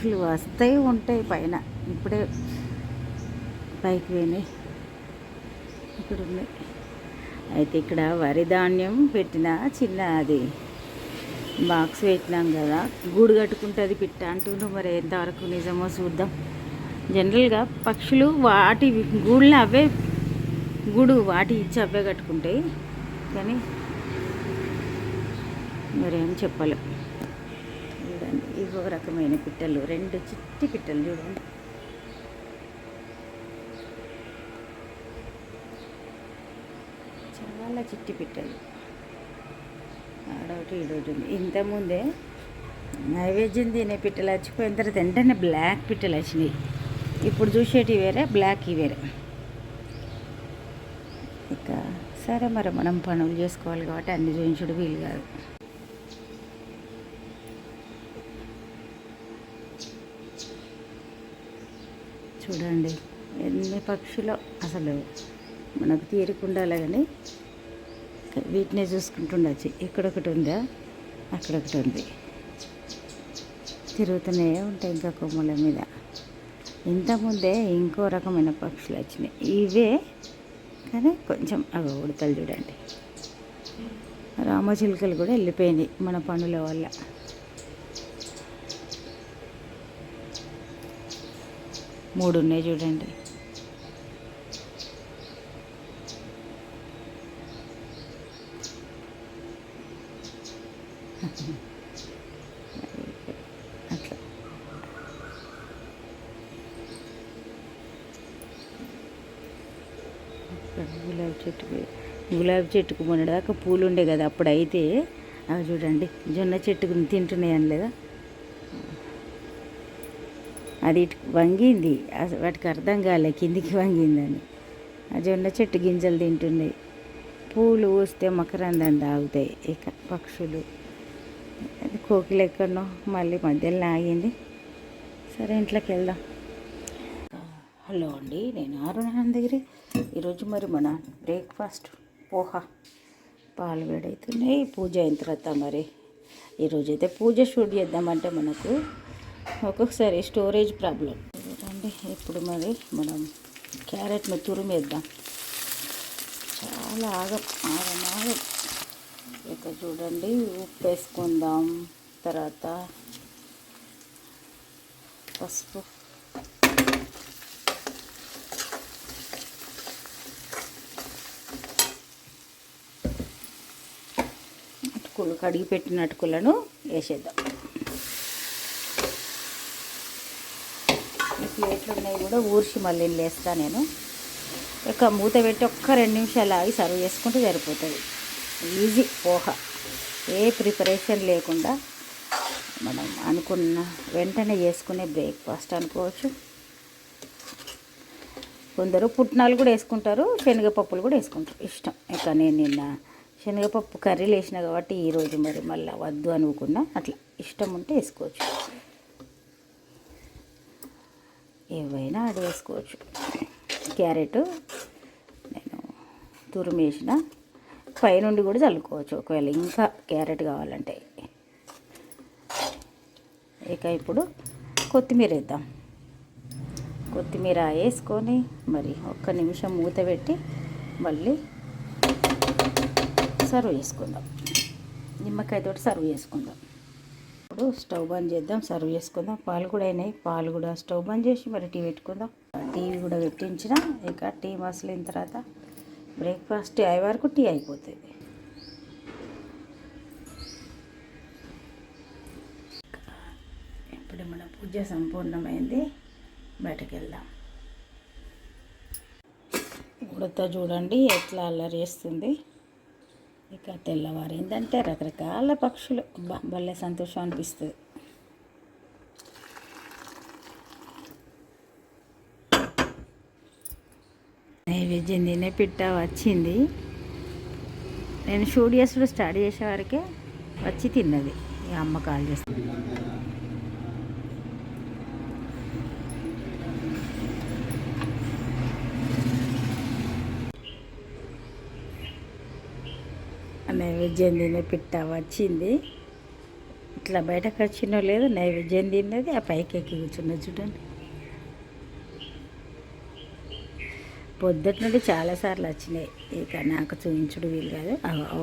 పక్షులు వస్తాయి ఉంటాయి పైన. ఇప్పుడే పైకి పోయినాయి, ఇక్కడ ఉన్నాయి. అయితే ఇక్కడ వరి ధాన్యం పెట్టిన చిన్న అది బాక్స్ పెట్టినాం కదా, గూడు కట్టుకుంటుంది పిట్ట అంటున్నాం. మరి ఎంతవరకు నిజమో చూద్దాం. జనరల్గా పక్షులు వాటి గూళ్ళని అవే గూడు వాటి ఇచ్చి అవే కట్టుకుంటాయి, కానీ మరేం చెప్పలేం. చూడండి, ఇవో రకమైన పిట్టలు, 2 చిట్టి పిట్టలు చూడండి. చాలా చిట్టి పిట్టలు, ఆడొకటి ఈడొకటి ఉంది. ఇంతకుముందే నైవేద్యం తినే పిట్టలు వచ్చిపోయిన తర్వాత వెంటనే బ్లాక్ పిట్టలు వచ్చినాయి. ఇప్పుడు చూసేటివి వేరే, బ్లాక్ వేరే. ఇక సరే, మరి మనం పనులు చేసుకోవాలి కాబట్టి అన్ని చూపించడం వీలు కాదు. చూడండి ఎన్ని పక్షులు, అసలు మనకు తీరుకుండాలి కానీ వీటినే చూసుకుంటుండొచ్చు. ఇక్కడొకటి ఉందా, అక్కడొకటి ఉంది, తిరుగుతూనే ఉంటాయి ఇంకా కొమ్మల మీద. ఇంతకుముందే ఇంకో రకమైన పక్షులు వచ్చినాయి, ఇవే కానీ కొంచెం అవి ఉడతలు చూడండి. రామచిలుకలు కూడా వెళ్ళిపోయినాయి మన పనుల వల్ల. మూడు ఉన్నాయి చూడండి. అట్లా గులాబీ చెట్టుకు మొన్నదాకా పూలు ఉండే కదా, అప్పుడు అయితే అవి చూడండి జొన్న చెట్టుకు తింటున్నాయని లేదా, అది ఇటు వంగింది, వాటికి అర్థం కాలే కిందికి వంగిందని. ఆ జొన్న చెట్టు గింజలు తింటున్నాయి. పూలు పూస్తే మకరందం తాగుతాయి. ఇక పక్షులు, అది కోకిల ఎక్కడనో మళ్ళీ మధ్యలో ఆగింది. సరే, ఇంట్లోకి వెళ్దాం. హలో అండి, నేను అరుణానందగిరి. ఈరోజు మరి మన బ్రేక్ఫాస్ట్ పోహా, పాలు వేడవుతున్నాయి. పూజ అయిన తర్వాత మరి ఈరోజు అయితే పూజ షూట్ చేద్దామంటే మనకు ఒక్కొక్కసారి స్టోరేజ్ ప్రాబ్లం చూడండి. ఇప్పుడు మరి మనం క్యారెట్ను తురిమేద్దాం. చాలా ఆగం. ఇక చూడండి, ఉప్పు వేసుకుందాం, తర్వాత పసుపు, అటుకులు, కడిగి పెట్టిన అటుకులను వేసేద్దాం. ఈ ప్లేట్లు ఉన్నాయి కూడా ఊర్చి మళ్ళీ వేస్తా నేను. ఇక మూత పెట్టి ఒక్క 2 నిమిషాలు ఆగి సర్వ్ చేసుకుంటే సరిపోతుంది. ఈజీ పోహా, ఏ ప్రిపరేషన్ లేకుండా మనం అనుకున్న వెంటనే చేసుకునే బ్రేక్ఫాస్ట్ అనుకోవచ్చు. కొందరు పుట్నాలు కూడా వేసుకుంటారు, శనగపప్పులు కూడా వేసుకుంటారు, ఇష్టం. ఇక నేను నిన్న శనగపప్పు కర్రీలు వేసిన కాబట్టి ఈరోజు మరి మళ్ళీ వద్దు అనుకున్నా. అట్లా ఇష్టం ఉంటే వేసుకోవచ్చు, ఏవైనా యాడ్ వేసుకోవచ్చు. క్యారెట్ నేను తురిమేసిన, పైనుండి కూడా చల్లుకోవచ్చు ఒకవేళ ఇంకా క్యారెట్ కావాలంటే. ఇక ఇప్పుడు కొత్తిమీర వేద్దాం. కొత్తిమీర వేసుకొని మరి 1 నిమిషం మూత పెట్టి మళ్ళీ సర్వ్ చేసుకుందాం. నిమ్మకాయతో సర్వ్ చేసుకుందాం. ఇప్పుడు స్టవ్ బంద్ చేద్దాం, సర్వ్ చేసుకుందాం. పాలు కూడా అయినాయి, పాలు కూడా స్టవ్ బంద్ చేసి మరి టీ పెట్టుకుందాం. టీవీ కూడా పెట్టించిన. ఇక టీ మసలిన తర్వాత బ్రేక్ఫాస్ట్ అయ్యే వరకు టీ అయిపోతుంది. ఇప్పుడు మన పూజ సంపూర్ణమైంది, బయటకు వెళ్దాం. ఉడత చూడండి ఎట్లా అల్లరి చేస్తుంది. ఇక తెల్లవారిందంటే రకరకాల పక్షులు, భలే సంతోషం అనిపిస్తుంది. నైవేద్యం తినే పిట్ట వచ్చింది. నేను షూట్ చేసుడు స్టార్ట్ చేసే వరకే వచ్చి తిన్నది. ఈ అమ్మ కాల్ చేస్తుంది. నైవేద్యం తినే పిట్ట వచ్చింది. ఇట్లా బయటకు వచ్చినో లేదు నైవేద్యం తిన్నది ఆ పైకి ఎక్కి కూర్చున్నది చూడండి. పొద్దుటి నుండి చాలాసార్లు వచ్చినాయి, ఇక నాకు చూపించుడు వీలు కాదు.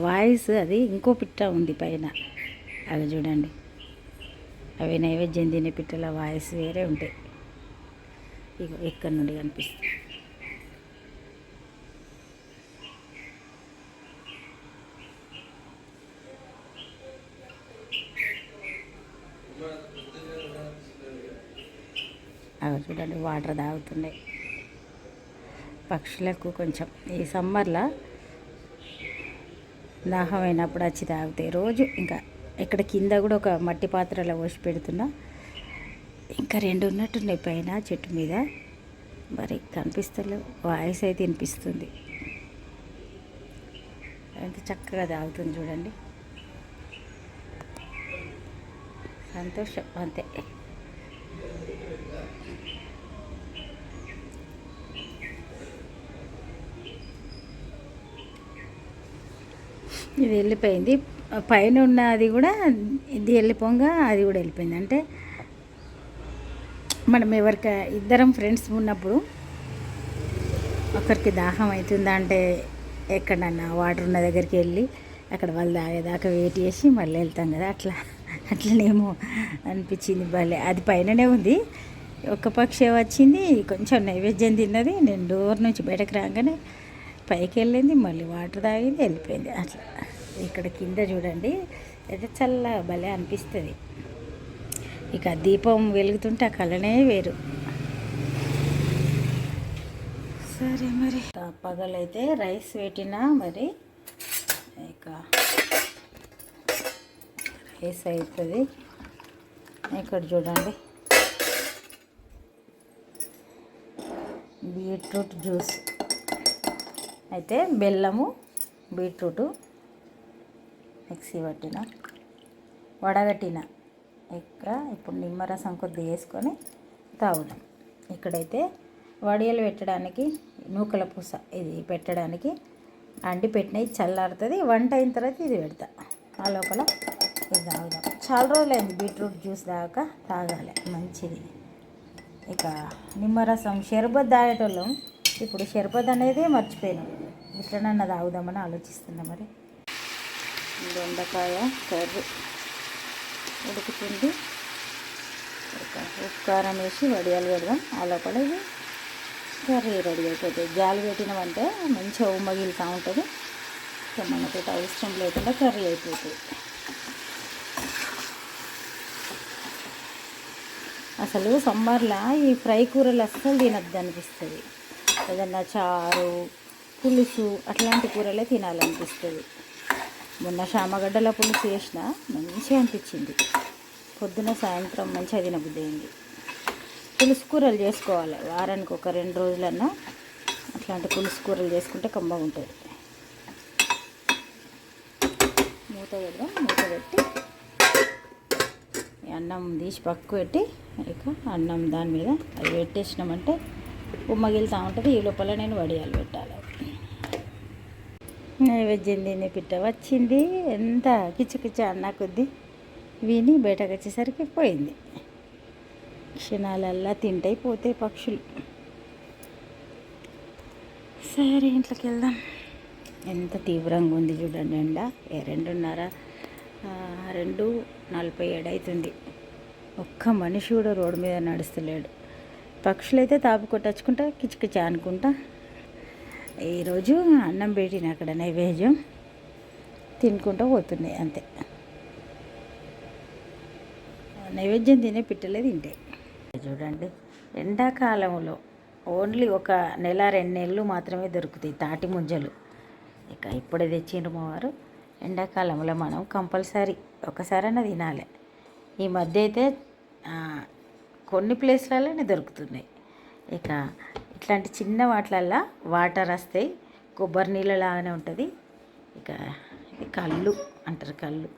వాయిస్ అది ఇంకో పిట్ట ఉంది పైన, అవి చూడండి. అవి నైవేద్యం తినే పిట్టల వాయిస్ వేరే ఉంటాయి. ఇక ఎక్కడి నుండి కనిపిస్తుంది. అవి చూడండి వాటర్ తాగుతున్నాయి. పక్షులకు కొంచెం ఈ సమ్మర్లో దాహం అయినప్పుడు వచ్చి తాగుతాయి రోజు. ఇంకా ఇక్కడ కింద కూడా ఒక మట్టి పాత్రలో పోసి పెడుతున్నా. ఇంకా 2 ఉన్నట్టున్నాయి పైన చెట్టు మీద, మరి కనిపిస్తలేవు. వాయిస్ అయితే వినిపిస్తుంది. ఎంత చక్కగా తాగుతుంది చూడండి. సంతోషం అంతే. ఇది వెళ్ళిపోయింది. పైన ఉన్న అది కూడా ఇది వెళ్ళిపోగా అది కూడా వెళ్ళిపోయింది. అంటే మనం ఎవరికి ఇద్దరం ఫ్రెండ్స్ ఉన్నప్పుడు ఒకరికి దాహం అవుతుందా అంటే ఎక్కడన్నా వాటర్ ఉన్న దగ్గరికి వెళ్ళి అక్కడ వాళ్ళు తాగేదాకా వెయిట్ చేసి మళ్ళీ వెళ్తాం కదా, అట్లనేమో అనిపించింది. భలే అది పైననే ఉంది. ఒక్క పక్షి వచ్చింది, కొంచెం నైవేద్యం తిన్నది. నేను డోర్ నుంచి బయటకు రాగానే పైకి వెళ్ళింది, మళ్ళీ వాటర్ తాగింది, వెళ్ళిపోయింది. అట్లా ఇక్కడ కింద చూడండి అయితే చల్ల భలే అనిపిస్తుంది. ఇక దీపం వెలుగుతుంటే ఆ కళనే వేరు. సరే మరి పగలైతే రైస్ పెట్టినా, మరి ఇక రైస్ అవుతుంది. ఇక్కడ చూడండి బీట్రూట్ జ్యూస్ అయితే బెల్లము బీట్రూటు మిక్సీ పట్టిన, వడగట్టిన. ఇప్పుడు నిమ్మరసం కొద్దిగా వేసుకొని తాగుదాం. ఇక్కడైతే వడియలు పెట్టడానికి నూకల పూస ఇది పెట్టడానికి అండి పెట్టినవి చల్లారుతుంది. వంట అయిన తర్వాత ఇది పెడతా, ఆ లోపల ఇది తాగుదాం. చాలా రోజులైంది బీట్రూట్ జ్యూస్ తాగాలి, మంచిది. ఇక నిమ్మరసం షర్బత్ తాగేటోళ్ళం, ఇప్పుడు షర్బత్ అనేది మర్చిపోయినాం. ఇట్లనన్నా తాగుదామని ఆలోచిస్తున్నా. మరి దొండకాయ కర్రీ ఉడుకుతుంది. ఇక ఉప్పు కారం వేసి వడియాలు పెడదాం, ఆ లోపల ఇది కర్రీ రెడీ అయిపోతుంది. జాలి పెట్టినామంటే మంచిగా ఉమ్మగిలుతూ ఉంటుంది. ఇక మనతో అవసరం లేకుండా కర్రీ అయిపోతుంది. అసలు సమ్మర్లో ఈ ఫ్రై కూరలు అస్సలు తినద్దు అనిపిస్తుంది. ఏదన్నా చారు పులుసు అట్లాంటి కూరలే తినాలనిపిస్తుంది. మొన్న శామగడ్డల పులుసు చేసిన మంచిగా అనిపించింది. పొద్దున సాయంత్రం మంచిగా తినబుద్ధి అయింది. పులుసు కూరలు చేసుకోవాలి వారానికి ఒక 2 రోజులన్నా. అట్లాంటి పులుసు కూరలు చేసుకుంటే కమ్మగా ఉంటుంది. మూత పెడదాం. మూత పెట్టి అన్నం తీసి పక్కకు పెట్టి ఇక అన్నం దాని మీద అది పెట్టేసినామంటే ఉమ్మగిలుతూ ఉంటుంది. ఈ లోపల నేను వడియాలు పెట్టాలి. నైవేద్యం తినే పిట్ట వచ్చింది. ఎంత కిచకిచ అన్న కొద్దీ విని బయటకు వచ్చేసరికి పోయింది. క్షణాలల్లా తింటాయి పోతాయి పక్షులు. సరే ఇంట్లోకి వెళ్దాం. ఎంత తీవ్రంగా ఉంది చూడండి ఎండ. 2:47 అవుతుంది. ఒక్క మనిషి కూడా రోడ్డు మీద నడుస్తలేడు. పక్షులైతే తాపు కొట్టచ్చుకుంటా కిచకిచ అనుకుంటా. ఈరోజు అన్నం పెట్టిన అక్కడ నైవేద్యం తినుకుంటూ పోతున్నాయి అంతే. నైవేద్యం తినే పిట్టలే తింటాయి. చూడండి ఎండాకాలంలో ఓన్లీ ఒక 1-2 నెలలు మాత్రమే దొరుకుతాయి తాటి ముంజలు. ఇక ఇప్పుడే తెచ్చిండ్రు మా వారు. ఎండాకాలంలో మనం కంపల్సరీ ఒకసారైనా తినాలి. ఈ మధ్య అయితే కొన్ని ప్లేస్లలోనే దొరుకుతున్నాయి. ఇక ఇట్లాంటి చిన్న వాటిలల్లో వాటర్ వస్తాయి, కొబ్బరి నీళ్ళలాగానే ఉంటుంది. ఇక కళ్ళు అంటారు, కళ్ళు